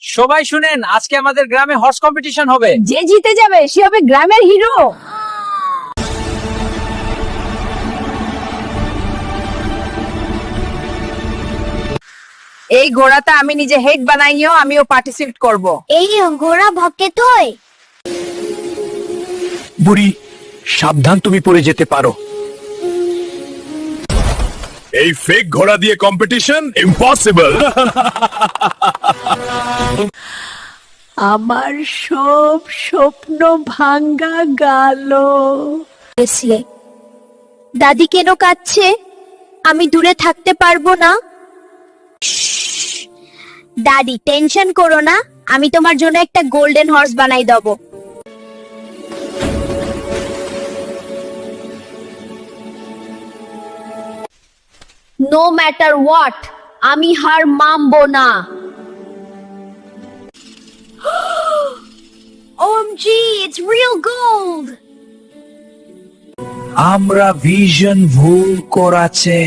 সবাই শুনেন, আজকে আমাদের গ্রামে হর্স কম্পিটিশন হবে। যে জিতে যাবে সে হবে গ্রামের হিরো। এই ঘোড়াটা আমি নিজে হেড বানাইও, আমিও পার্টিসিপেট করব। এই ঘোড়া ভক্তে তুই বুড়ি, সাবধান, তুমি পড়ে যেতে পারো। এই ফেক ঘোড়া দিয়ে কম্পিটিশন ইম্পসিবল। আমার সব স্বপ্ন ভাঙ্গা গেল। দাদি কেন কাঁদছে? আমি দূরে থাকতে পারবো না। দাদি টেনশন করো না, আমি তোমার জন্য একটা গোল্ডেন হর্স বানাই দেবো। নো ম্যাটার হোয়াট, আমি হার মানবো না। OMG, it's real gold! আমরা ভিশন ভুল করাছে।